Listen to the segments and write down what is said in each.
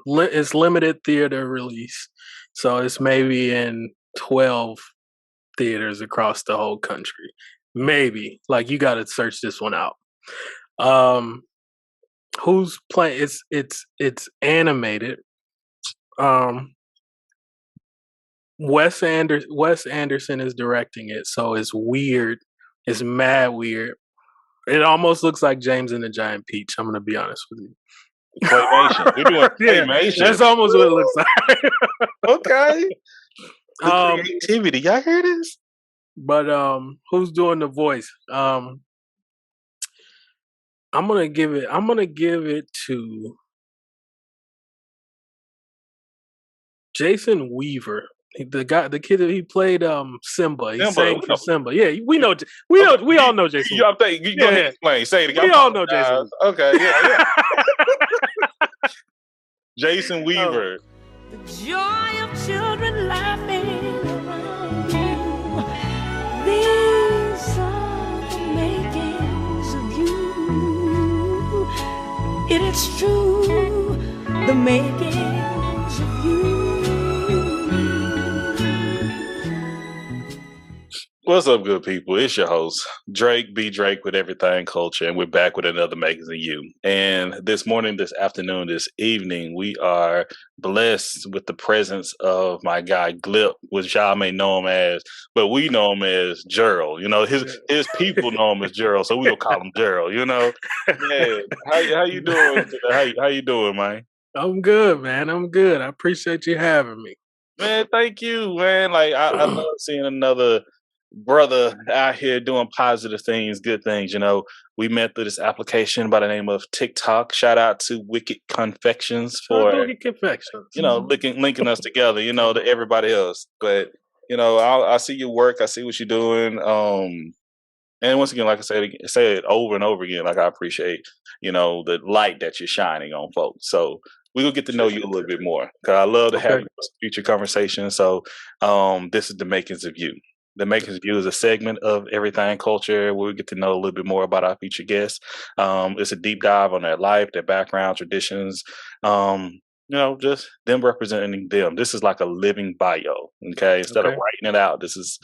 it's limited theater release, so it's maybe in 12 theaters across the whole country. Maybe. Like, you got to search this one out. Um, who's playing? It's animated. Um, Wes Anderson is directing it, so it's weird. It's mad weird. It almost looks like James and the Giant Peach. I'm gonna be honest with you. Claymation. You're doing Yeah, claymation. that's almost what it looks like. Okay. The creativity. Y'all hear this? But who's doing the voice? I'm gonna give it to Jason Weaver. The kid that he played Simba. He sang for Simba. Yeah, we all know Jason. You, I'm thinking, you go ahead and explain. Say it again. We all know Jason. Okay, yeah. Jason Weaver. The joy of children laughing around you. These are the makings of you. It is true, the makings of you. What's up, good people? It's your host, Drake B. Drake with Everythang Culture, and we're back with another Makings of You. And this morning, this afternoon, this evening, we are blessed with the presence of my guy Glip, which y'all may know him as, but we know him as Gerald. You know, his people know him as Gerald, so we'll call him Gerald. You know, man. How you doing today? How you doing, man? I'm good, man. I'm good. I appreciate you having me, man. Thank you, man. Like I love seeing another brother out here doing positive things, good things. You know, we met through this application by the name of TikTok. Shout out to Wicked Confections for you know linking us together. You know, to everybody else. But you know, I see your work. I see what you're doing. And once again, like I say it over and over again. Like I appreciate the light that you're shining on folks. So we will get to know you a little bit more because I love to have future conversations. So this is the Makings of You. The Makings of You is a segment of Everythang Culture where we get to know a little bit more about our featured guests. It's a deep dive on their life, their background, traditions, just them representing them. This is like a living bio, okay? Instead of writing it out, this is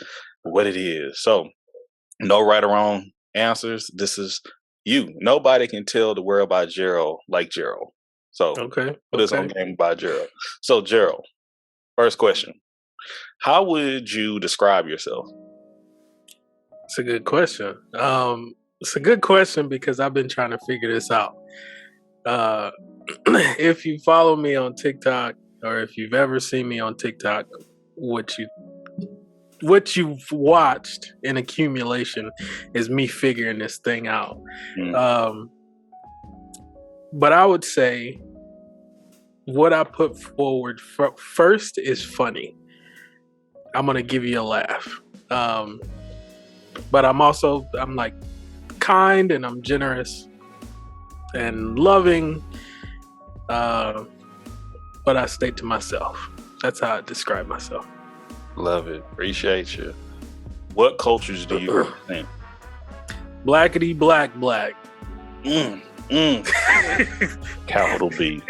what it is. So no right or wrong answers. This is you. Nobody can tell the world about Gerald like Gerald. So put this on game about Gerald. So Gerald, first question. How would you describe yourself? It's a good question. It's a good question because I've been trying to figure this out. If you follow me on TikTok or if you've ever seen me on TikTok, what you've watched in accumulation is me figuring this thing out. But I would say what I put forward first is funny. I'm going to give you a laugh. But I'm like kind and I'm generous and loving. But I stay to myself. That's how I describe myself. Love it. Appreciate you. What cultures do you represent? Blackity black. Capital B.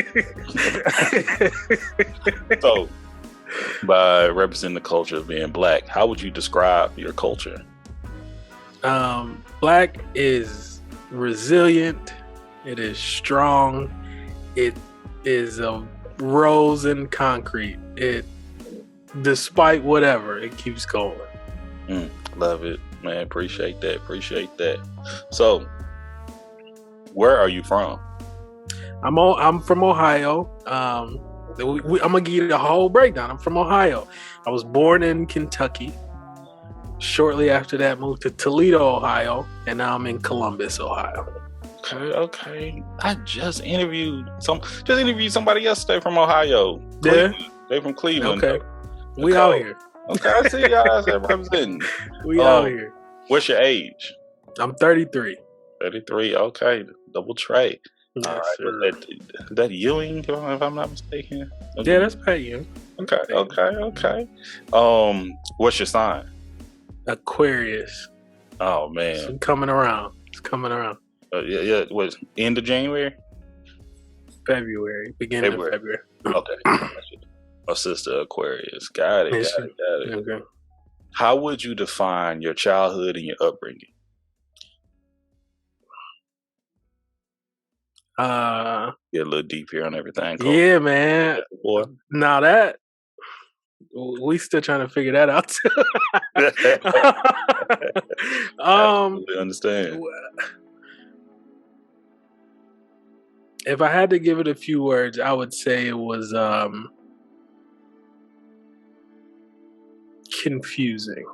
So, by representing the culture of being black, how would you describe your culture? Black is resilient. It is strong. It is a rose in concrete. Despite whatever, it keeps going. Love it, man. Appreciate that. So, where are you from? I'm from Ohio. I'm gonna give you the whole breakdown. I'm from Ohio. I was born in Kentucky. Shortly after that, moved to Toledo, Ohio, and now I'm in Columbus, Ohio. Okay. I just interviewed somebody yesterday from Ohio. Cleveland. Yeah, they from Cleveland. Okay. We out here. Okay, I see y'all as representing. We out here. What's your age? I'm 33. 33. Okay, double tray. Yes, all right. That Ewing, if I'm not mistaken. Okay. Yeah, that's Pat Ewing. Okay. What's your sign? Aquarius. Oh man, it's coming around. Yeah. What, end of January? February, beginning of February. Okay. My sister Aquarius. Got it. Okay. How would you define your childhood and your upbringing? Get a little deep here on everything. Yeah, man. Boy. Now that we still trying to figure that out too. I understand. If I had to give it a few words, I would say it was confusing.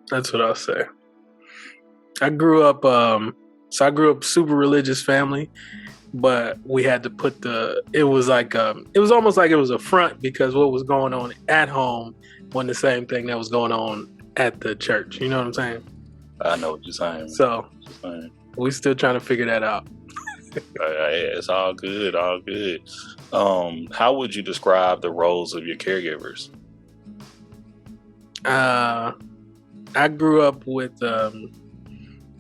That's what I'll say. I grew up super religious family, but we had to put it was almost like it was a front because what was going on at home wasn't the same thing that was going on at the church. You know what I'm saying? I know what you're saying. So we still trying to figure that out. It's all good. How would you describe the roles of your caregivers? I grew up with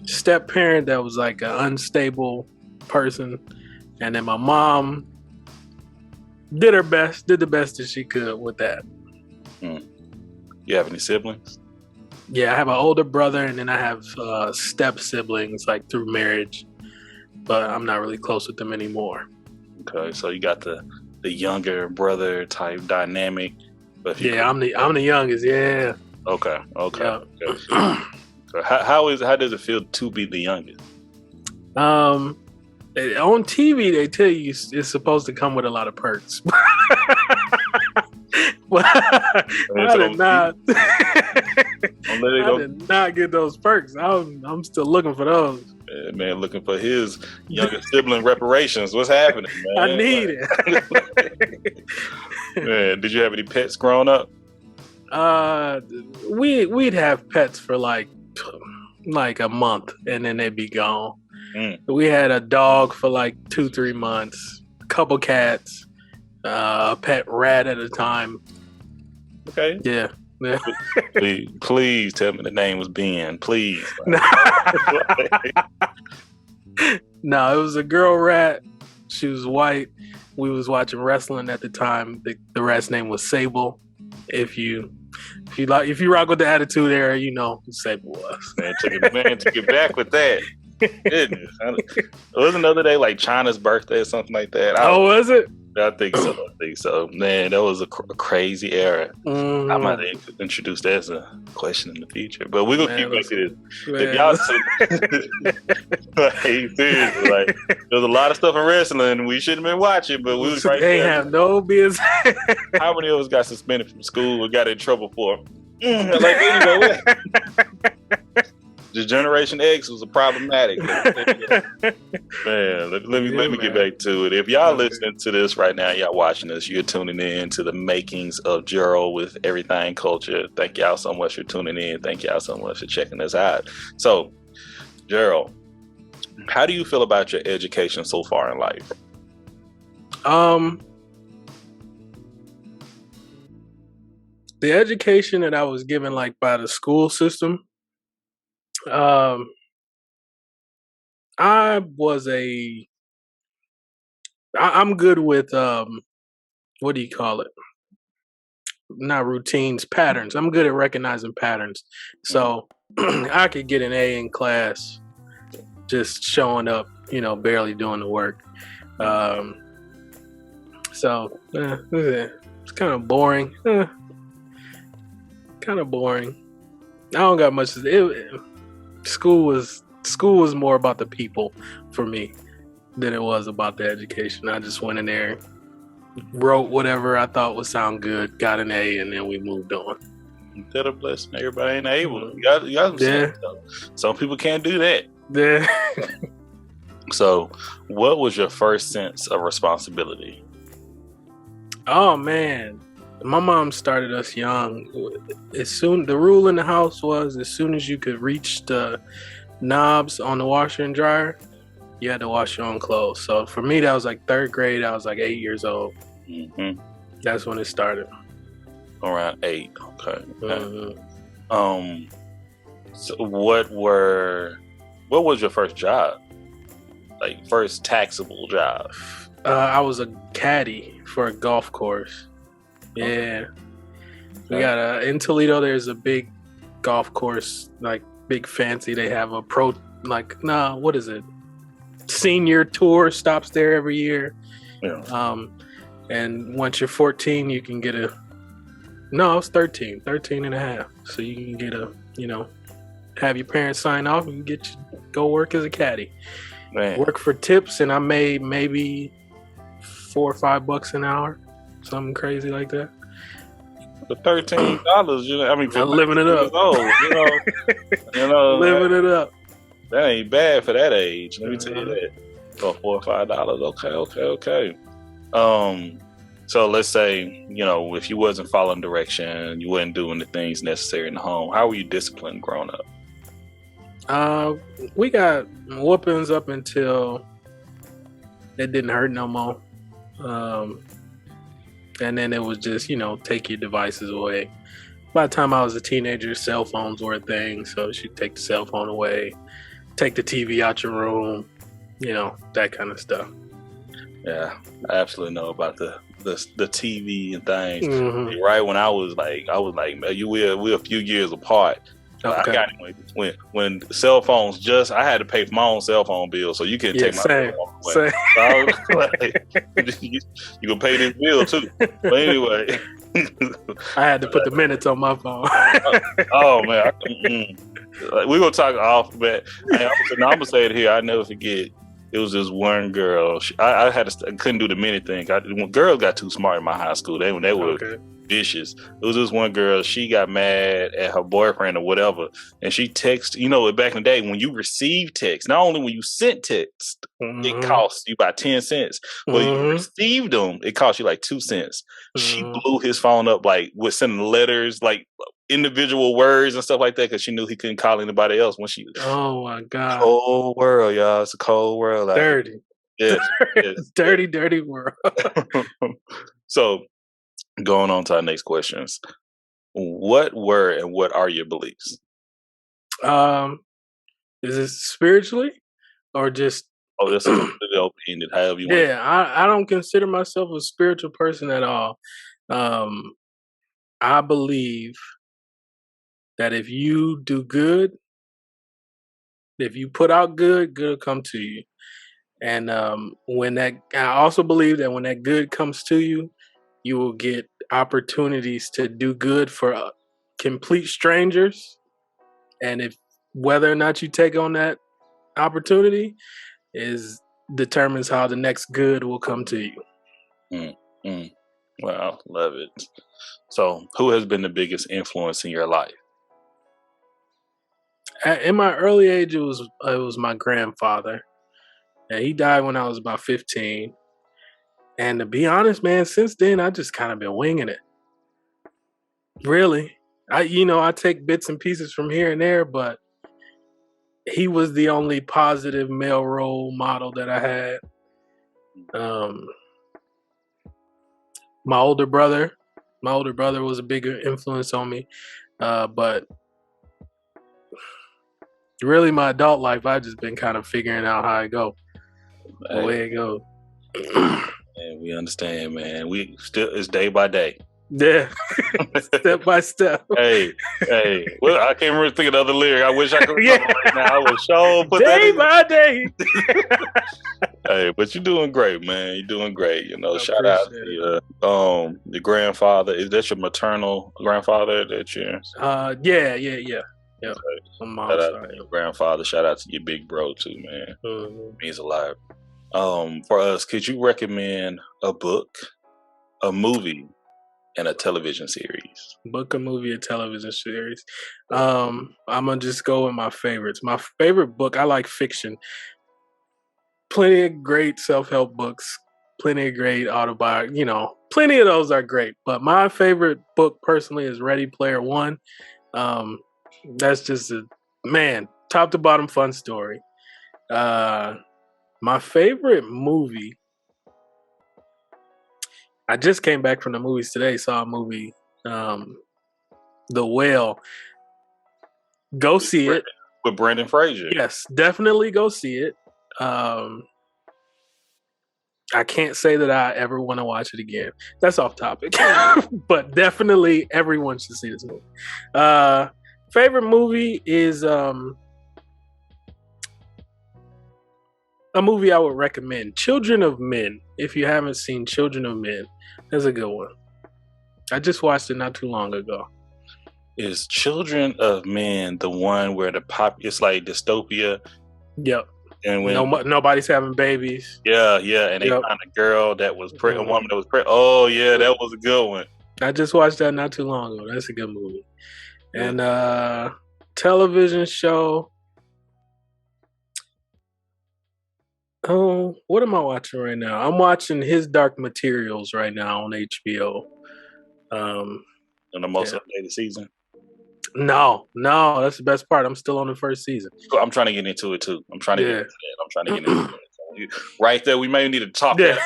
step parent that was like an unstable person, and then my mom did the best that she could with that. You have any siblings? Yeah, I have an older brother, and then I have step siblings like through marriage, but I'm not really close with them anymore. Okay, so you got the younger brother type dynamic. But yeah, I'm the youngest. Yeah. Okay. Yeah. Okay. How does it feel to be the youngest? On TV, they tell you it's supposed to come with a lot of perks. But I did not. I did not get those perks. I'm still looking for those. Man, looking for his younger sibling reparations. What's happening, man? I need it. Man, did you have any pets growing up? We'd have pets for like a month, and then they'd be gone. We had a dog for like 2-3 months, a couple cats, a pet rat at a time. Okay. Yeah. Please tell me the name was Ben. Please. No, it was a girl rat. She was white. We was watching wrestling at the time. The rat's name was Sable. If you rock with the Attitude Era, you know who Sable was. Man took it back with that. Goodness. It was another day like China's birthday or something like that. Was it? I think so. Man, that was a crazy era. I might introduce that as a question in the future, but we're gonna keep making this. If y'all seriously, like there's a lot of stuff in wrestling we shouldn't have been watching, but we was right there. They have no business. How many of us got suspended from school or got in trouble for? Like anyway. The Generation X was a problematic. Man, let me get back to it. If y'all listening to this right now, y'all watching this, you're tuning in to the Makings of Gerald with Everythang Culture. Thank y'all so much for tuning in. Thank y'all so much for checking us out. So, Gerald, how do you feel about your education so far in life? The education that I was given like by the school system, I'm good with what do you call it? Not routines, patterns. I'm good at recognizing patterns. So I could get an A in class just showing up, barely doing the work. So it's kind of boring. Kind of boring. I don't got much to do. School was more about the people for me than it was about the education. I just went in there, wrote whatever I thought would sound good, got an A, and then we moved on. Instead of blessing everybody ain't able. You got some people can't do that. Yeah. So, what was your first sense of responsibility? Oh man. My mom started us young. The rule in the house was as soon as you could reach the knobs on the washer and dryer, you had to wash your own clothes. So for me, that was like 3rd grade. I was like 8 years old. Mm-hmm. That's when it started. Around 8. Okay. Mm-hmm. So what was your first job? Like first taxable job? I was a caddy for a golf course. Yeah. We got in Toledo, there's a big golf course, like big fancy. They have a what is it? Senior tour stops there every year. Yeah. And once you're 14, you can get no, I was 13 and a half. So you can get have your parents sign off and go work as a caddy. Man. Work for tips, and I made maybe $4 or $5 an hour, something crazy like that. For $13, I mean, for living it up. Old, living it up. That ain't bad for that age. Let me tell you that. For $4 or $5. Okay. So let's say, if you wasn't following direction, you wasn't doing the things necessary in the home, how were you disciplined growing up? We got whoopings up until it didn't hurt no more. And then it was just, take your devices away. By the time I was a teenager, cell phones were a thing. So she'd take the cell phone away, take the TV out your room, that kind of stuff. Yeah, I absolutely know about the TV and things. Mm-hmm. Right when I was like, we're a few years apart. Okay. I got it when cell phones I had to pay for my own cell phone bill, so you couldn't take my cell phone away. So I was like, you can pay this bill too. But anyway, I had to put the minutes on my phone. Oh man, we're gonna talk off, but I'm gonna say it here. I never forget. It was this one girl. I couldn't do the minute thing. Girls got too smart in my high school. They were vicious. It was this one girl. She got mad at her boyfriend or whatever, and she texted. Back in the day when you received text, not only when you sent text, it cost you about 10 cents. When you received them, it cost you like 2 cents. She blew his phone up with sending letters, like individual words and stuff like that, because she knew he couldn't call anybody else when she. Oh my God! Cold world, y'all. It's a cold world. Dirty. Yes. Dirty world. So, going on to our next questions. What were and what are your beliefs? Is it spiritually or just? Oh, that's completely open-ended. However you want. Yeah, I don't consider myself a spiritual person at all. I believe that if you do good, if you put out good will come to you. And I also believe that when that good comes to you, you will get opportunities to do good for complete strangers. And whether or not you take on that opportunity determines how the next good will come to you. Wow, love it. So, who has been the biggest influence in your life? In my early age, it was my grandfather. And he died when I was about 15. And to be honest, man, since then, I just kind of been winging it. Really. I take bits and pieces from here and there, but he was the only positive male role model that I had. My older brother was a bigger influence on me. But really my adult life, I've just been kind of figuring out how I go. The way it goes. And we understand, man. It's day by day. Yeah. Step by step. Hey. Well, I can't remember thinking of the other lyric. I wish I could right now. I would show put day by day. Hey, but you're doing great, man. You're doing great. Shout out to your grandfather. Is that your maternal grandfather that you're? Yeah. Okay. Shout out to your grandfather. Shout out to your big bro too, man. It means a lot. For us, could you recommend a book, a movie, and a television series? Book, a movie, a television series. I'm gonna just go with my favorites. My favorite book, I like fiction. Plenty of great self-help books, plenty of great autobiography. Plenty of those are great. But my favorite book personally is Ready Player One. That's just top to bottom fun story. My favorite movie, I just came back from the movies today, saw a movie, The Whale. Go see it. With Brendan Fraser. Yes, definitely go see it. I can't say that I ever want to watch it again. That's off topic, but definitely everyone should see this movie. Favorite movie is a movie I would recommend, Children of Men. If you haven't seen Children of Men, that's a good one. I just watched it not too long ago. Is Children of Men the one where it's like dystopia? Yep. And when nobody's having babies. Yeah, and they found a girl that was pregnant, a woman that was pregnant. Oh yeah, that was a good one. I just watched that not too long ago. That's a good movie. And television show. Oh, what am I watching right now? I'm watching His Dark Materials right now on HBO. In the most updated season. No, that's the best part. I'm still on the first season. I'm trying to get into it too. I'm trying to get into it. Right there, we may need to talk. Yeah.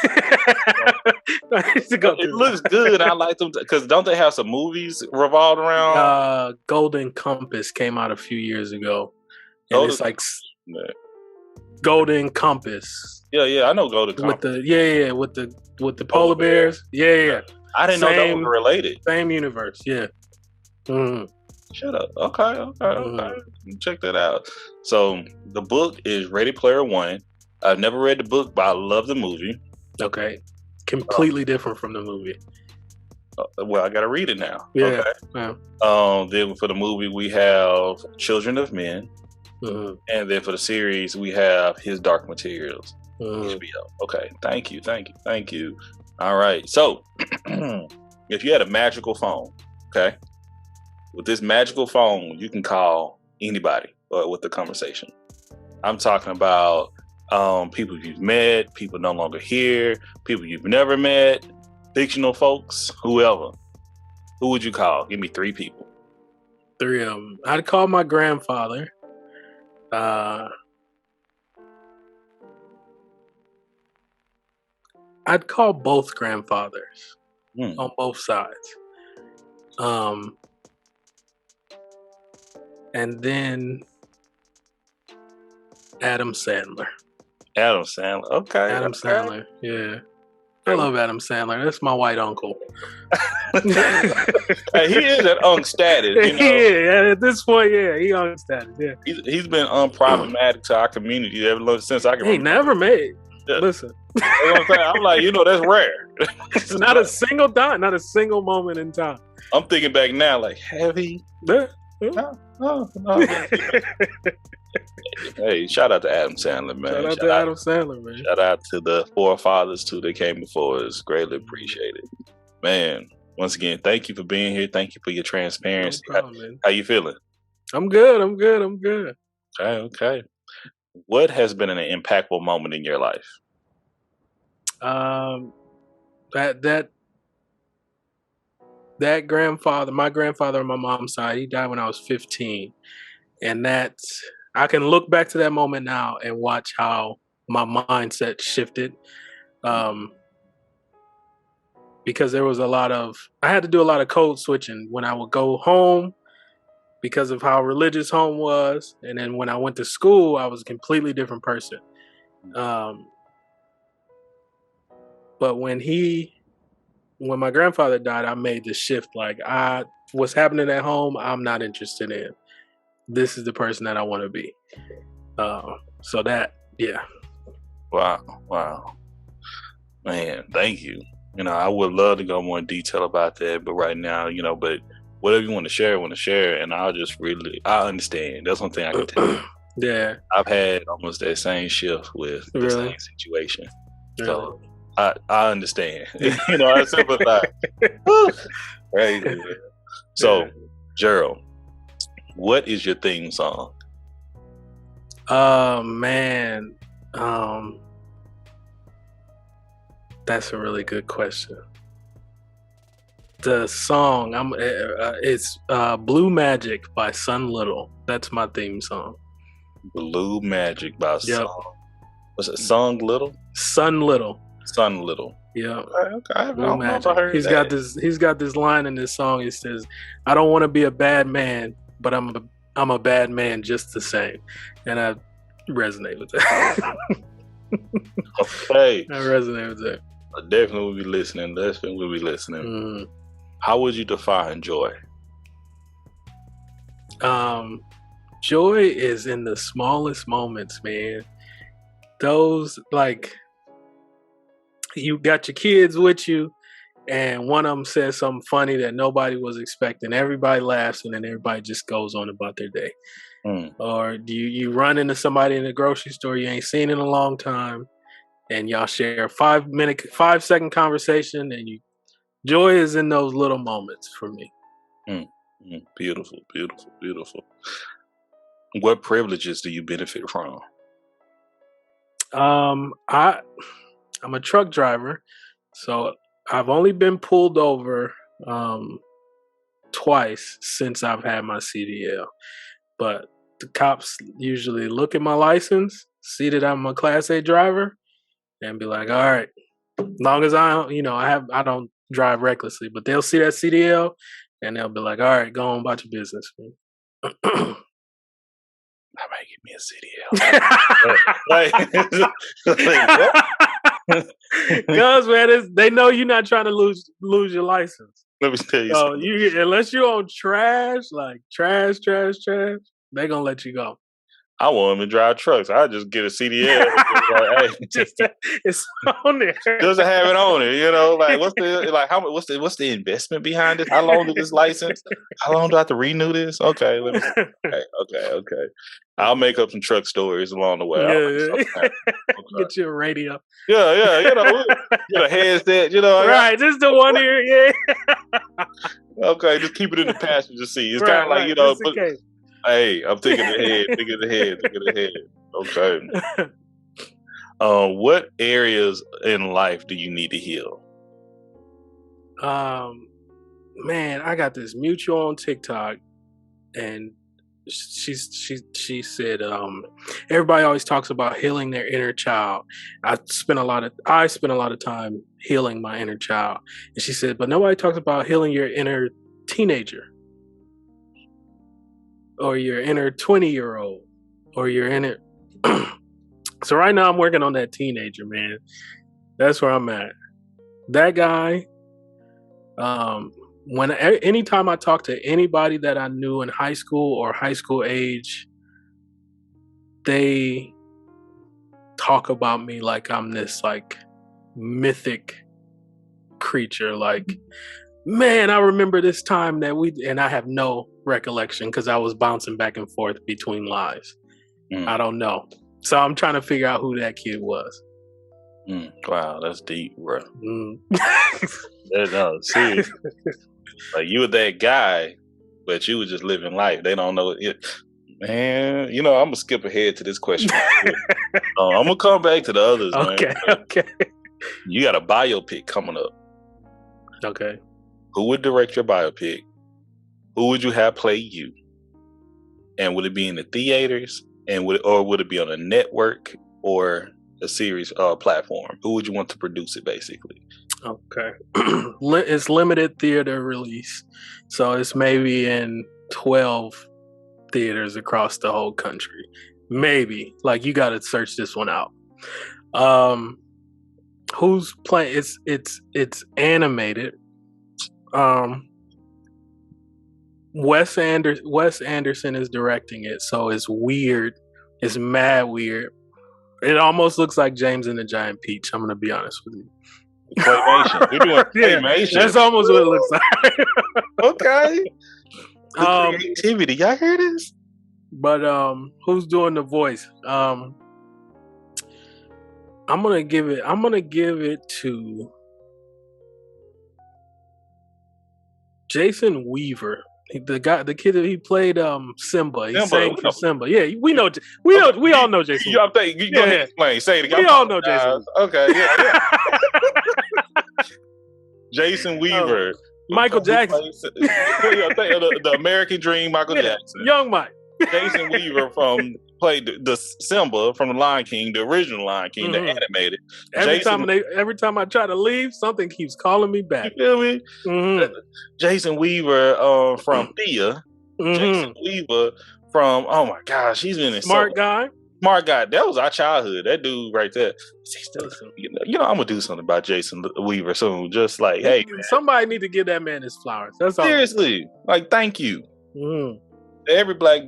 It looks good. I like them because don't they have some movies revolved around? Golden Compass came out a few years ago, and it's like Golden Compass. Yeah, I know Golden Compass. With the polar bears. Yeah. I didn't know that was related. Same universe. Yeah. Mm-hmm. Shut up. Okay. Check that out. So the book is Ready Player One. I've never read the book, but I love the movie. Okay. Completely different from the movie. Well, I got to read it now. Yeah. Okay. Yeah. Then for the movie, we have Children of Men. Mm-hmm. And then for the series, we have His Dark Materials. Mm-hmm. HBO. Okay. Thank you. All right. So if you had a magical phone, okay? With this magical phone, you can call anybody with the conversation. I'm talking about people you've met, people no longer here, people you've never met, fictional folks, whoever. Who would you call? Give me 3 people. 3 of them. I'd call my grandfather. I'd call both grandfathers on both sides. And then Adam Sandler. Okay. Adam Sandler. Yeah. I love Adam Sandler. That's my white uncle. Hey, he is an unstatus, you know? Yeah, at this point, he unstatus. Yeah. He's been unproblematic to our community ever since I can remember. He never made. Yeah. Listen. I'm like, that's rare. It's not a single time, not a single moment in time. I'm thinking back now, like, have he? Yeah. No. Hey, shout out to Adam Sandler, man. Shout out to Adam Sandler, man. Shout out to the forefathers too that came before us. Greatly appreciated, man. Once again, thank you for being here. Thank you for your transparency. No problem, how you feeling? I'm good. Okay. What has been an impactful moment in your life? That grandfather, my grandfather on my mom's side, he died when I was 15. And I can look back to that moment now and watch how my mindset shifted. Because there was I had to do a lot of code switching when I would go home because of how religious home was. And then when I went to school, I was a completely different person. But when my grandfather died, I made the shift. Like, what's happening at home, I'm not interested in. This is the person that I want to be. So that, yeah. Wow. Man, thank you. I would love to go more in detail about that, but right now, but whatever you want to share, and I understand. That's one thing I can tell you. Yeah. I've had almost that same shift with the same situation. Really? So I understand. I sympathize. Right. So, Gerald, what is your theme song? Man. That's a really good question. The song, it's Blue Magic by Sun Little. That's my theme song. Blue Magic by Sun. Was it Sun Little? Sun Little. Okay. Yeah. I don't know if I heard He's got this line in this song. He says, "I don't want to be a bad man, but I'm a bad man just the same." And I resonate with that. Okay. I resonate with that. I definitely will be listening. How would you define joy? Joy is in the smallest moments, man. Those, like, you got your kids with you, and one of them says something funny that nobody was expecting. Everybody laughs, and then everybody just goes on about their day. Or you run into somebody in the grocery store you ain't seen in a long time, and y'all share a 5-second conversation, and joy is in those little moments for me. Beautiful, beautiful, beautiful. What privileges do you benefit from? I'm a truck driver, so I've only been pulled over twice since I've had my CDL. But the cops usually look at my license, see that I'm a Class A driver, and be like, "All right, as long as I don't drive recklessly." But they'll see that CDL, and they'll be like, "All right, go on about your business." I might give me a CDL. Because man, they know you're not trying to lose your license. Let me tell you So something. unless you're on trash, like trash, they're gonna let you go. I want him to drive trucks. I just get a CDL. It's on there. Just to have it on it, like what's the investment behind it? How long is this license? How long do I have to renew this? Okay, let me see. Okay. I'll make up some truck stories along the way. Okay. Get you a radio. Yeah, get a headset, Right, just the one ear, yeah. Okay, just keep it in the passenger seat. It's kind of like, hey, I'm thinking ahead. Okay. What areas in life do you need to heal? Man, I got this mutual on TikTok, and she said, everybody always talks about healing their inner child. I spent a lot of time healing my inner child, and she said, but nobody talks about healing your inner teenager, or your inner 20-year-old, or your inner. So right now I'm working on that teenager, man. That's where I'm at. That guy. Anytime I talk to anybody that I knew in high school or high school age, they talk about me like I'm this like mythic creature. Like, man, I remember this time that and I have no recollection because I was bouncing back and forth between lives. I don't know. So I'm trying to figure out who that kid was. Wow, that's deep, bro. No, seriously. Like, you were that guy, but you were just living life. They don't know it. Man, I'm gonna skip ahead to this question. I'm gonna come back to the others, okay, man. Okay. You got a biopic coming up. Okay. Who would direct your biopic? Who would you have play you? And would it be in the theaters? And would it be on a network or a series platform? Who would you want to produce it, basically? Okay. It's limited theater release, so it's maybe in 12 theaters across the whole country. Maybe. Like, you got to search this one out. Who's playing? It's animated. Wes Anderson is directing it, so it's weird. It's mad weird. It almost looks like James and the Giant Peach. I'm gonna be honest with you. Claymation. You're doing claymation. Yeah, that's almost what it looks like. Okay. Creativity. Y'all hear this? But who's doing the voice? I'm gonna give it to Jason Weaver. The kid that he played Simba. He sang for Simba. Yeah, we all know Jason. You go ahead and explain. Say it again. We all know Jason. Okay, yeah. Jason Weaver. Michael Jackson. The American Dream, Michael Jackson. Young Mike. Jason Weaver played the Simba from the Lion King, the original Lion King, the animated. Every time I try to leave, something keeps calling me back. You feel me? Mm-hmm. Jason Weaver from Thea. Jason Weaver from, oh my gosh, he's been in Smart Guy. Smart guy. That was our childhood. That dude right there. I'm gonna do something about Jason Weaver soon. Just like, hey, man. Somebody need to give that man his flowers. That's all. Seriously, like, thank you. Mm. Every black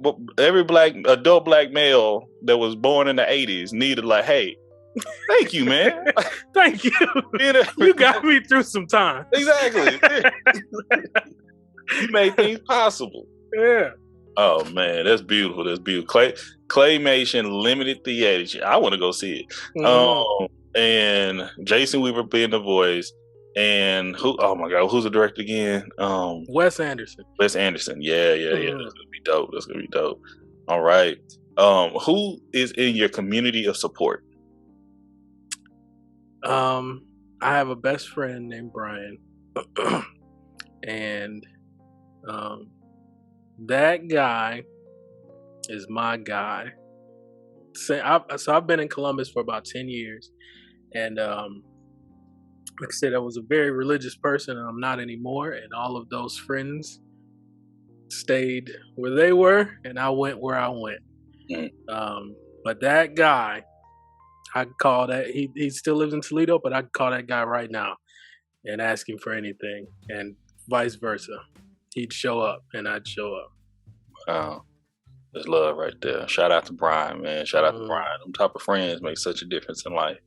adult black male that was born in the 80s needed, like, hey, thank you, man. Thank you. You got me through some time. Exactly. You made things possible. Yeah. Oh man, that's beautiful. That's beautiful. Claymation limited theater. I want to go see it. Mm-hmm. And Jason Weaver being the voice, and who? Oh my God, who's the director again? Wes Anderson. Wes Anderson. Yeah. That's gonna be dope. That's gonna be dope. All right. Who is in your community of support? I have a best friend named Brian, and that guy is my guy. So I've been in Columbus for about 10 years, and like I said, I was a very religious person, and I'm not anymore. And all of those friends stayed where they were, and I went where I went. But that guy, I could call that. He still lives in Toledo, but I could call that guy right now and ask him for anything, and vice versa. He'd show up, and I'd show up. Wow. There's love right there. Shout out to Brian, man. Shout out to Brian. Them type of friends make such a difference in life.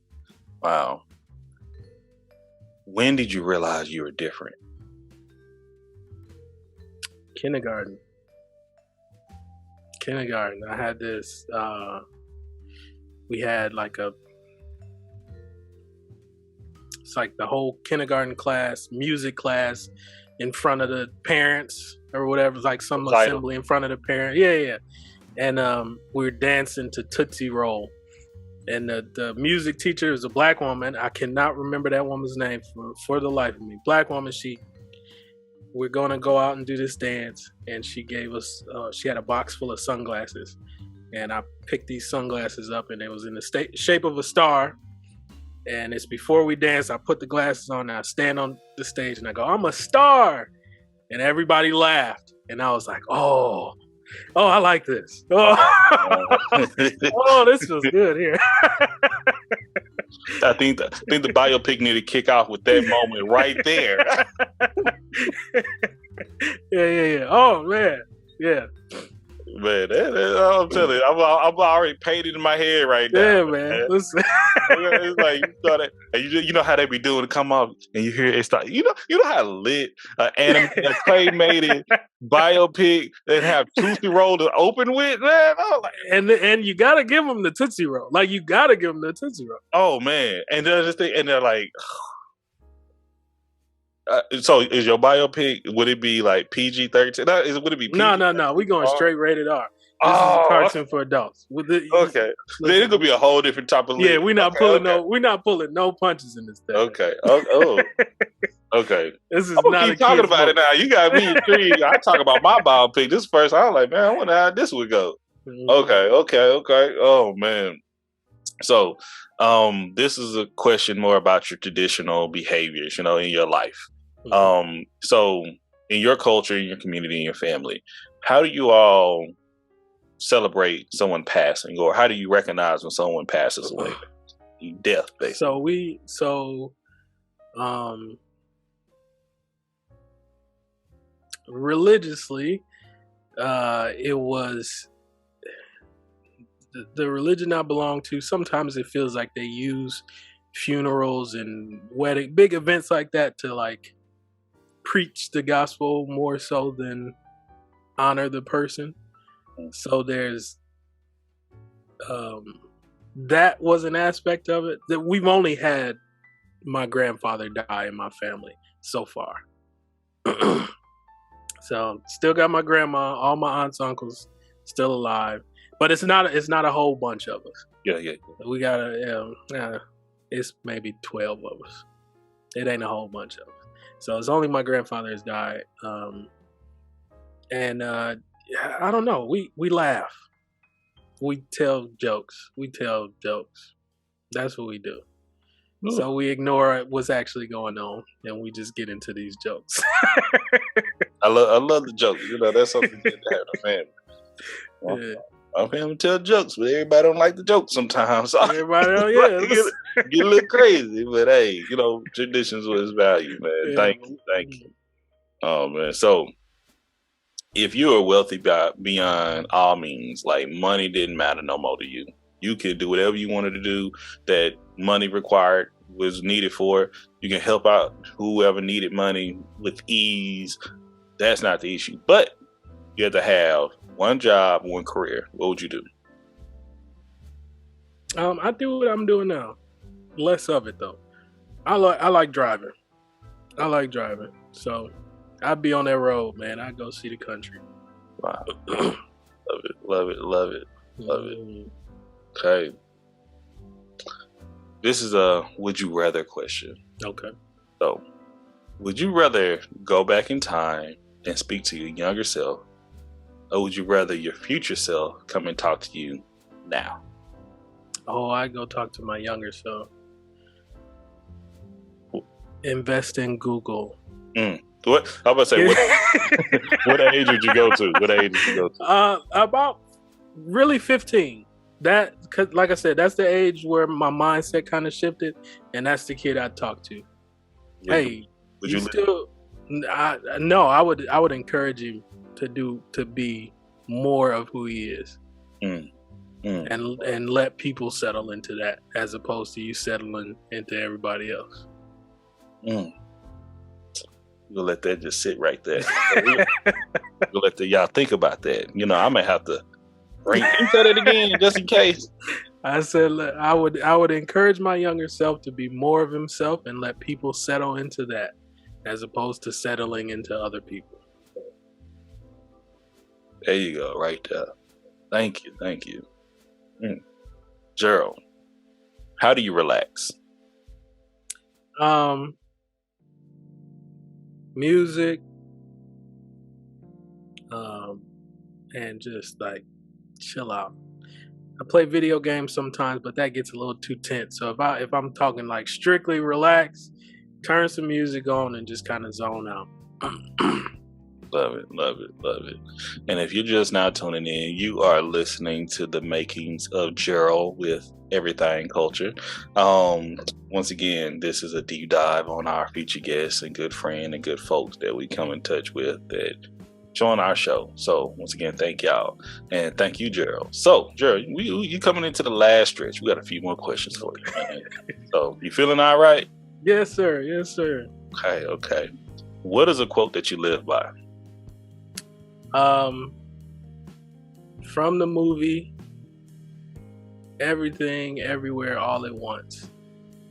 Wow. When did you realize you were different? Kindergarten. I had this, we had like it's like the whole kindergarten class, music class in front of the parents or whatever. It's like some assembly in front of the parent. Yeah. And we were dancing to Tootsie Roll. And the music teacher is a black woman. I cannot remember that woman's name for the life of me. Black woman, we're going to go out and do this dance. And she gave us, she had a box full of sunglasses. And I picked these sunglasses up, and it was in the shape of a star. And it's before we dance. I put the glasses on, and I stand on the stage, and I go, "I'm a star." And everybody laughed. And I was like, oh, I like this. Oh, this was good here. I think the biopic needed to kick off with that moment right there. Yeah. Oh, man. Yeah. Man, I'm telling you, I'm already painted in my head right now. Yeah, man. Listen. It's like you thought it, and you know how they be doing to come off, and you hear it start. You know how lit a claymated biopic that have Tootsie Roll to open with, man. Like, and you gotta give them the Tootsie Roll. Like, you gotta give them the Tootsie Roll. Oh man, and they're like. So is your biopic? Would it be like PG-13? Would it be PG? No. We going straight rated R. This is a cartoon for adults. Okay, then it's gonna be a whole different type of. Yeah, we're not pulling no punches in this thing. Okay. Oh. Okay. This is I'm not keep talking about it now. You got me intrigued. I talk about my biopic. This first, I was like, man, I wonder how this would go. Mm-hmm. Okay. Oh man. So, this is a question more about your traditional behaviors, in your life. Mm-hmm. So in your culture, in your community, in your family, how do you all celebrate someone passing, or how do you recognize when someone passes away? Death, basically. So religiously, it was the religion I belong to. Sometimes it feels like they use funerals and big events like that to like preach the gospel more so than honor the person. So there's that was an aspect of it. That we've only had my grandfather die in my family so far. So still got my grandma, all my aunts, uncles still alive, but it's not a whole bunch of us. Yeah. We got it's maybe 12 of us. It ain't a whole bunch of us. So it's only my grandfather has died. And I don't know. We laugh. We tell jokes. That's what we do. Ooh. So we ignore what's actually going on, and we just get into these jokes. I love the jokes. That's something good to have in a family. My family tell jokes, but everybody don't like the jokes sometimes. So Everybody else, yeah. get a little crazy, but hey, traditions was value, man. Yeah. Thank you. Oh man, so if you are wealthy beyond all means, like money didn't matter no more to you. You could do whatever you wanted to do that money required was needed for. You can help out whoever needed money with ease. That's not the issue. But you have to have one job, one career. What would you do? I do what I'm doing now. Less of it though. I like driving. So I'd be on that road, man. I'd go see the country. Wow. Love it. Okay. This is a would you rather question. Okay. So, would you rather go back in time and speak to your younger self, or would you rather your future self come and talk to you now? Oh, I go talk to my younger self. Invest in Google. What? I was about to say, what age would you go to? About really 15. That, cause like I said, that's the age where my mindset kind of shifted, and that's the kid I'd talk to. Hey, would you still? No, I would encourage him to be more of who he is, and let people settle into that as opposed to you settling into everybody else. We'll let that just sit right there. We'll let y'all think about that. I may have to bring into it again just in case. I said I would encourage my younger self to be more of himself and let people settle into that as opposed to settling into other people. There you go, right there. Thank you. Gerald, how do you relax? Music, and just like chill out. I play video games sometimes, but that gets a little too tense. So if I'm talking like strictly relax, turn some music on and just kind of zone out. Love it. And if you're just now tuning in, you are listening to the Makings of Gerald with Everything Culture. Once again, this is a deep dive on our featured guests and good friend and good folks that we come in touch with that join our show. So once again, thank y'all. And thank you, Gerald. So, Gerald, you coming into the last stretch. We got a few more questions for you, man. So, you feeling all right? Yes, sir. Okay. What is a quote that you live by? From the movie Everything, Everywhere, All at Once.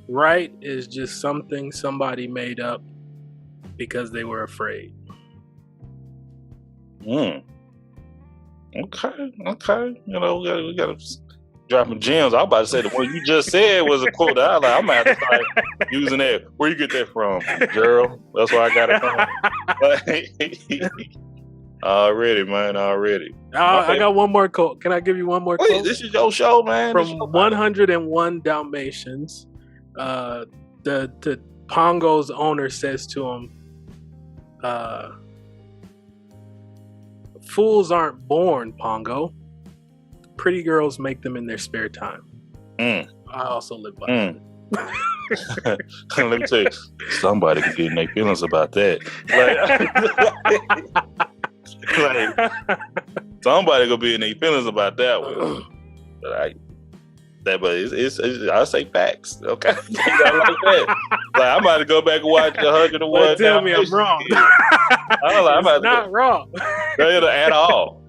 Right is just something somebody made up because they were afraid. Okay. We gotta drop some gems. I was about to say the one you just said was a quote. I'm gonna have to start using that. Where you get that from, Gerald? That's where I got it from. Already. I got one more quote. Can I give you one more quote? This is your show, man. From 101 Dalmatians, the Pongo's owner says to him, "Fools aren't born, Pongo. Pretty girls make them in their spare time." I also live by that. Let me tell you, somebody could get in their feelings about that. Somebody gonna be in their feelings about that one. But it's I say facts, okay? I like that. I'm about to go back and watch 101. Tell me I'm wrong. I'm not wrong at all.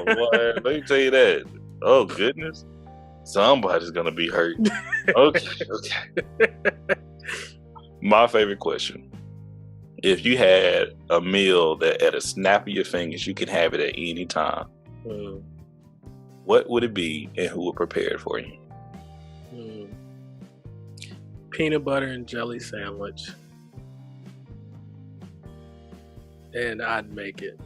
Boy, let me tell you that. Oh goodness, somebody's gonna be hurt. Okay. My favorite question. If you had a meal that at a snap of your fingers, you can have it at any time, what would it be and who would prepare it for you? Peanut butter and jelly sandwich. And I'd make it.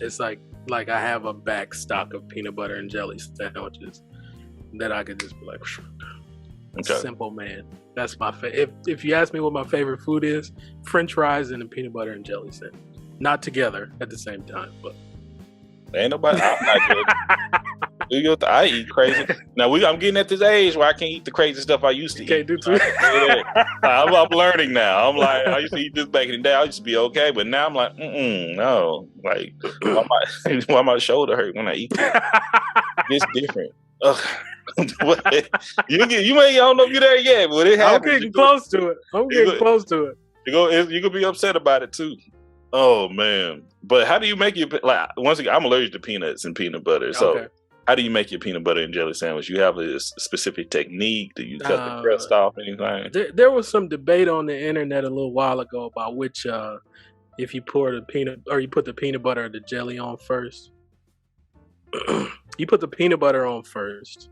It's like I have a back stock of peanut butter and jelly sandwiches that I could just be like, simple man. That's my favorite. If you ask me what my favorite food is, French fries and a peanut butter and jelly sandwich. Not together at the same time, but ain't nobody. I'm not good. I eat crazy. Now I'm getting at this age where I can't eat the crazy stuff I used to eat. Can't do too. I'm learning now. I'm like, I used to eat this back in the day. I used to be okay, but now I'm like, no. Like, why my shoulder hurt when I eat this? It's different. Ugh. I don't know if you're there yet, but it happens. I'm getting close to it. You could be upset about it too. Oh man! But how do you make your once again? I'm allergic to peanuts and peanut butter. So how do you make your peanut butter and jelly sandwich? You have a specific technique? Do you cut the crust off? Anything? There was some debate on the internet a little while ago about which, if you pour the peanut or you put the peanut butter or the jelly on first. You put the peanut butter on first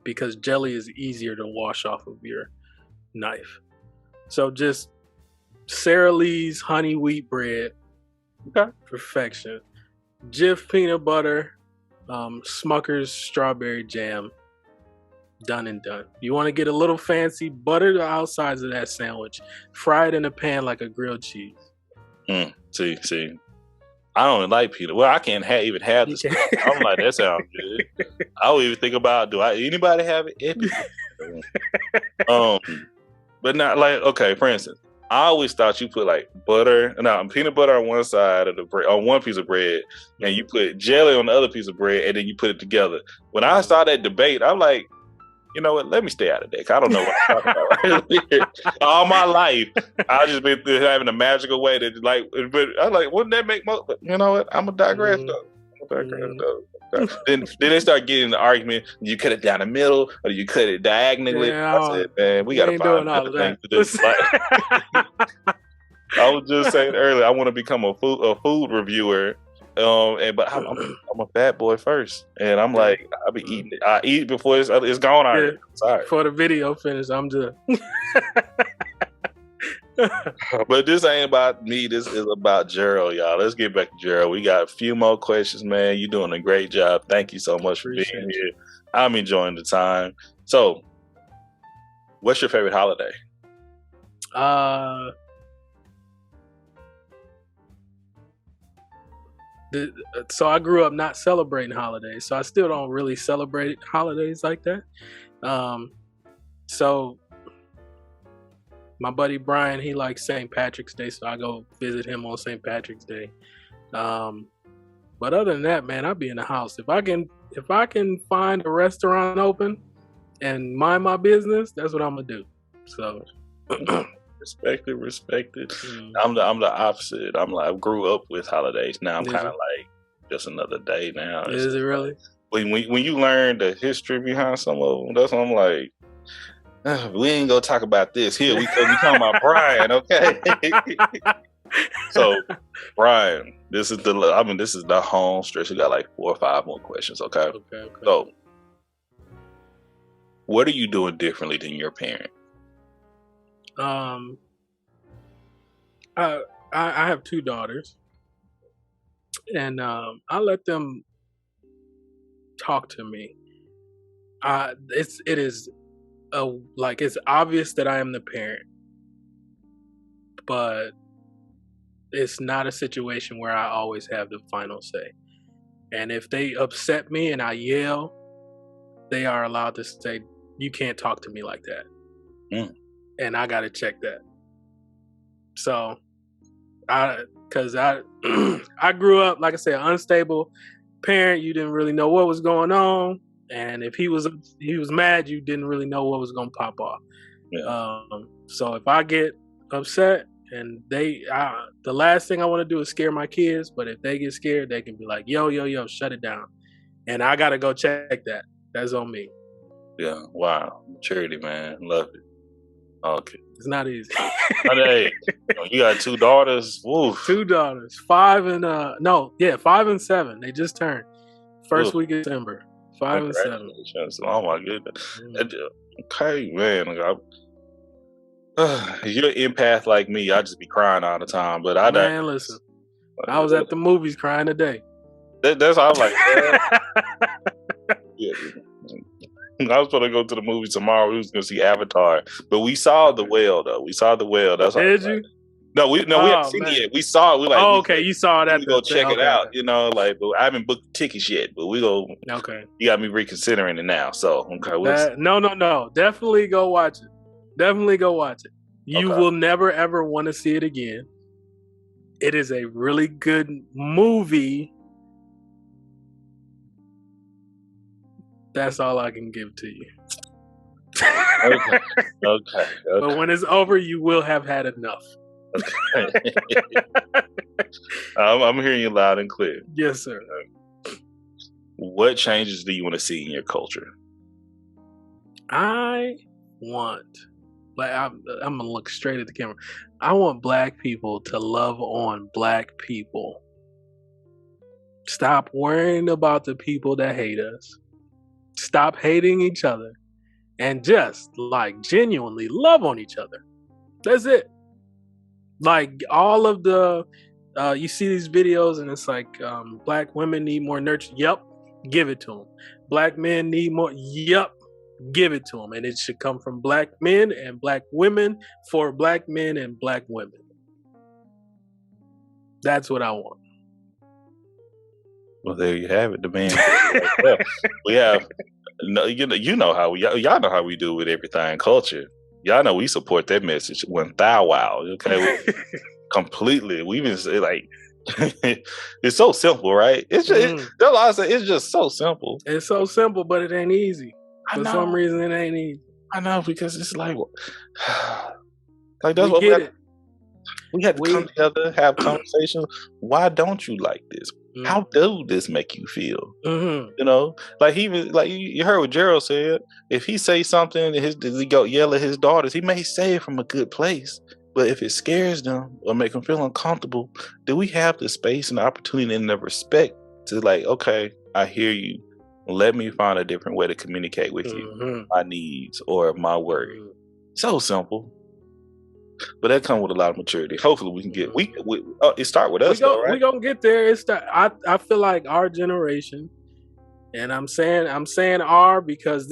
because jelly is easier to wash off of your knife. So just Sara Lee's honey wheat bread, perfection. Jif peanut butter, Smucker's strawberry jam, done and done. You want to get a little fancy, butter the outsides of that sandwich, fry it in a pan like a grilled cheese. See. I don't even like peanut. Well, I can't even have this. I'm like, that sounds good. I don't even think about, anybody have it? But not like, okay, for instance, I always thought you put like peanut butter on one side of the bread, on one piece of bread, and you put jelly on the other piece of bread, and then you put it together. When I saw that debate, I'm like, you know what? Let me stay out of that. I don't know what I'm talking about. All my life, I've just been having a magical way to but I'm like, wouldn't that make more? You know what? I'm gonna digress though. Then they start getting the argument. You cut it down the middle, or you cut it diagonally. I said, man, we gotta find another thing to do. I was just saying earlier, I want to become a food reviewer. But I'm a fat boy first, and I'm like, I'll be eating it. I eat it before it's gone already. Sorry. Before the video finished, I'm just. But this ain't about me. This is about Gerald, y'all. Let's get back to Gerald. We got a few more questions, man. You're doing a great job. Thank you so much for being here. I'm enjoying the time. So, what's your favorite holiday? So I grew up not celebrating holidays, so I still don't really celebrate holidays like that. So my buddy Brian, he likes St. Patrick's Day, so I go visit him on St. Patrick's Day. But other than that, man, I'll be in the house. If I can find a restaurant open and mind my business, that's what I'm gonna do. So respected. I'm the opposite. I grew up with holidays. Now I'm kind of like just another day now. Is it really? When you learn the history behind some of them, that's when I'm like, we ain't gonna talk about this here. We talking about Brian, okay? So, Brian, this is the home stretch. We got like 4 or 5 more questions, okay? Okay. So, what are you doing differently than your parent? I have 2 daughters, and I let them talk to me. It's obvious that I am the parent, but it's not a situation where I always have the final say. And if they upset me and I yell, they are allowed to say, "You can't talk to me like that." And I got to check that. So, I grew up, like I said, unstable parent. You didn't really know what was going on. And if he was mad, you didn't really know what was going to pop off. Yeah. So if I get upset and the last thing I want to do is scare my kids, but if they get scared, they can be like, yo, shut it down. And I got to go check that. That's on me. Yeah. Wow. Maturity, man. Love it. Okay. It's not easy. Hey, you got 2 daughters. Oof. 2 daughters, 5 and 7. They just turned first week of December. 5 and 7. Oh my goodness. Okay, man. If you're an empath like me, I just be crying all the time. But listen, I was at the movies crying today. That's how I'm like. Yeah. I was going to go to the movie tomorrow. We was going to see Avatar, but we saw the whale though. We saw the whale. That's Did you? we haven't seen it yet. We saw it. We like, okay, you saw it at we go check it out. You know, like, but I haven't booked tickets yet. But we go. Okay, you got me reconsidering it now. So okay, no, definitely go watch it. Definitely go watch it. You will never ever want to see it again. It is a really good movie. That's all I can give to you. Okay. But when it's over, you will have had enough. Okay. I'm hearing you loud and clear. Yes, sir. What changes do you want to see in your culture? I want, like, I'm gonna look straight at the camera. I want Black people to love on Black people. Stop worrying about the people that hate us. Stop hating each other. And just, like, genuinely love on each other. That's it. Like, all of the, you see these videos and it's like, Black women need more nurture. Yep, give it to them. Black men need more. Yep, give it to them. And it should come from Black men and Black women for Black men and Black women. That's what I want. Well, there you have it, the man. We have, you know how y'all know how we do with Everything Culture. Y'all know we support that message when thou wow. Okay, completely. We even say, like, it's so simple, right? It's just that's all I say. It's just so simple. It's so simple, but it ain't easy. For some reason, it ain't easy. I know, because it's like that's we what get it. We had to come together, have conversations. Why don't you like this? How do this make you feel? You know, like you heard what Gerald said. If he say something, he go yell at his daughters. He may say it from a good place, but if it scares them or make them feel uncomfortable, do we have the space and the opportunity and the respect to, like, okay, I hear you. Let me find a different way to communicate with you, my needs or my worry. So simple. But that comes with a lot of maturity. Hopefully, we can get. It start with us, though, right? We gonna get there. I feel like our generation, and I'm saying our because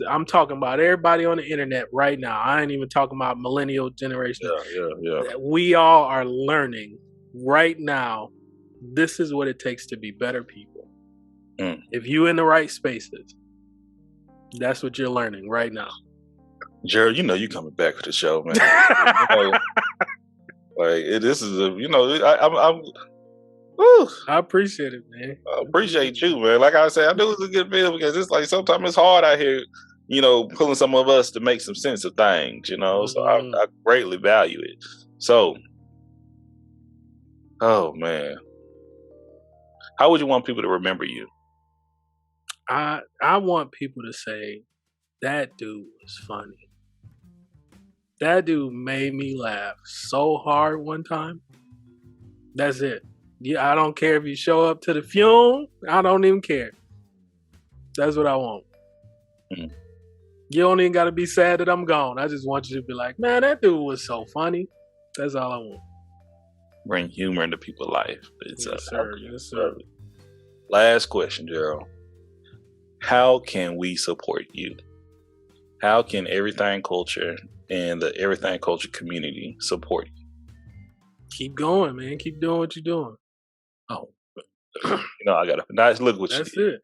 I'm talking about everybody on the internet right now. I ain't even talking about millennial generation. Yeah. We all are learning right now. This is what it takes to be better people. If you in the right spaces, that's what you're learning right now. Gerald, you know you coming back for the show, man. This is I appreciate it, man. I appreciate you, man. Like I said, I knew it was a good film because it's like sometimes it's hard out here, pulling some of us to make some sense of things, So I greatly value it. So, oh man, how would you want people to remember you? I want people to say, that dude was funny. That dude made me laugh so hard one time. That's it. Yeah, I don't care if you show up to the funeral. I don't even care. That's what I want. You don't even got to be sad that I'm gone. I just want you to be like, man, that dude was so funny. That's all I want. Bring humor into people's life. Yes, sir. Yes, sir. Last question, Gerald. How can we support you? How can Everything Culture and the Everything Culture community support you? Keep going, man. Keep doing what you're doing. Oh, I got a nice look with you. That's it.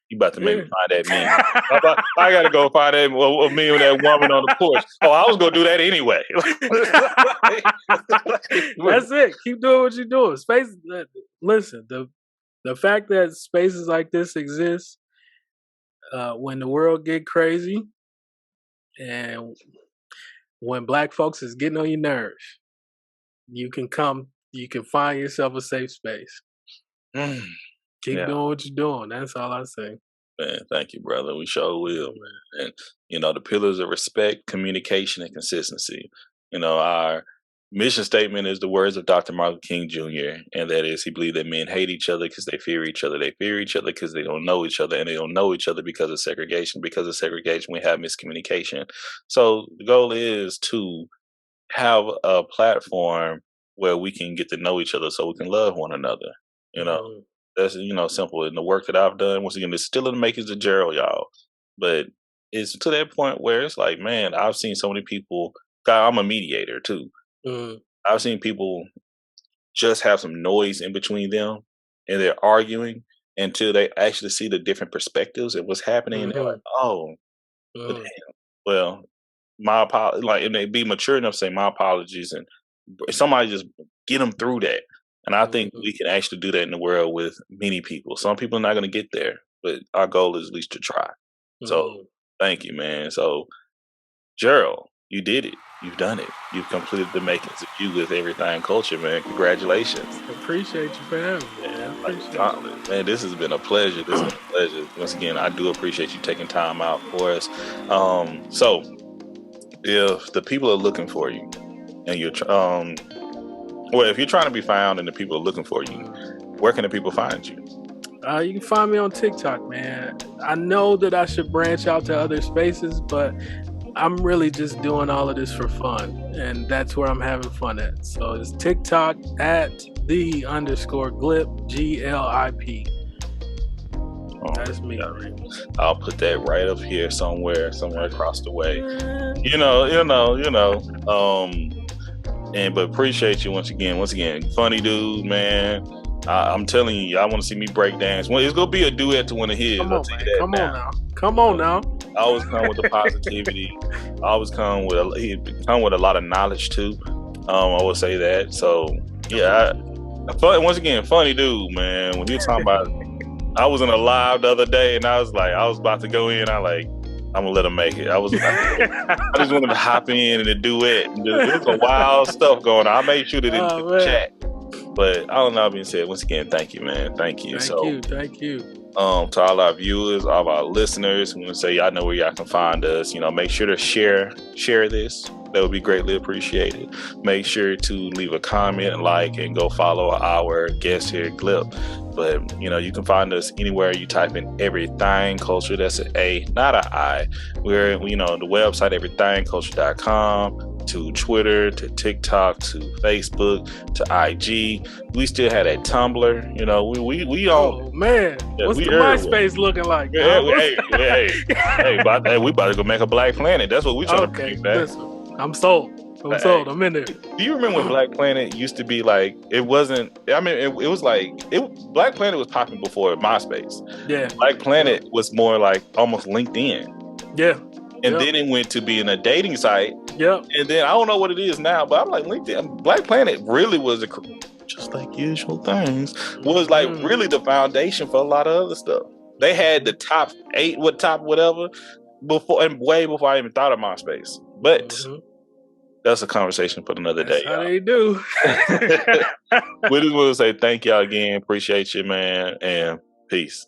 You about to make me find that meme. I got to go find that meme with that woman on the porch. Oh, I was going to do that anyway. That's it. Keep doing what you're doing. Listen, the fact that spaces like this exist, when the world get crazy, and when Black folks is getting on your nerves, you can find yourself a safe space. Keep doing what you're doing. That's all I say. Man, thank you, brother. We sure will, man. And, the pillars of respect, communication, and consistency. Our mission statement is the words of Dr. Martin King Jr., and that is, he believed that men hate each other because they fear each other. They fear each other because they don't know each other, and they don't know each other because of segregation. Because of segregation, we have miscommunication. So the goal is to have a platform where we can get to know each other so we can love one another. That's, simple. In the work that I've done, once again, it's still in the makings of Gerald, y'all. But it's to that point where it's like, man, I've seen so many people. I'm a mediator too. I've seen people just have some noise in between them, and they're arguing until they actually see the different perspectives and what's happening. And they're like, oh, but damn. Well, my apologies. Like, and they be mature enough to say my apologies, and somebody just get them through that. And I think we can actually do that in the world with many people. Some people are not going to get there, but our goal is at least to try. So thank you, man. So Gerald, you did it. You've done it. You've completed the makings of you with Everything Culture, man. Congratulations. Appreciate you for having me, man. Man, this has been a pleasure. This has been a pleasure. Once again, I do appreciate you taking time out for us. So if the people are looking for you and you're if you're trying to be found and the people are looking for you, where can the people find you? You can find me on TikTok, man. I know that I should branch out to other spaces, but I'm really just doing all of this for fun, and that's where I'm having fun at. So it's TikTok at _Glip, GLIP. That's me. I'll put that right up here somewhere across the way. But appreciate you once again. Funny dude, man. I'm telling you, y'all want to see me break dance. Well, it's gonna be a duet to one of his. Come on now. I always come with the positivity. I always come with a lot of knowledge too. I would say that. So yeah, once again, funny dude, man. When you're talking about, I was in a live the other day, and I was about to go in. I'm gonna let him make it. I just wanted to hop in and a duet. There's some wild stuff going on. I made sure that it didn't chat. But all in all being said, once again, thank you, man. Thank you. Thank you. To all our viewers, all of our listeners, we want to say y'all know where y'all can find us. Make sure to share this. That would be greatly appreciated. Make sure to leave a comment, like, and go follow our guest here, Glip. But you can find us anywhere you type in Everything Culture. That's an A, not an I. We're the website everythangculture.com. to Twitter, to TikTok, to Facebook, to IG. We still had that Tumblr. We on. Oh man, what's the MySpace looking like? Hey, we about to go make a Black Planet. That's what we trying to do, man. Listen, I'm sold. I'm in there. Do you remember when Black Planet used to be like? It wasn't. I mean, it was like Black Planet was popping before MySpace. Yeah. Black Planet was more like almost LinkedIn. Yeah. And then it went to being a dating site. Yep. And then I don't know what it is now, but I'm like, LinkedIn, Black Planet really was just like Usual Things, was like really the foundation for a lot of other stuff. They had the top 8, whatever, before and way before I even thought of MySpace. But that's a conversation for another day. How they do. We just want to say thank y'all again. Appreciate you, man, and peace.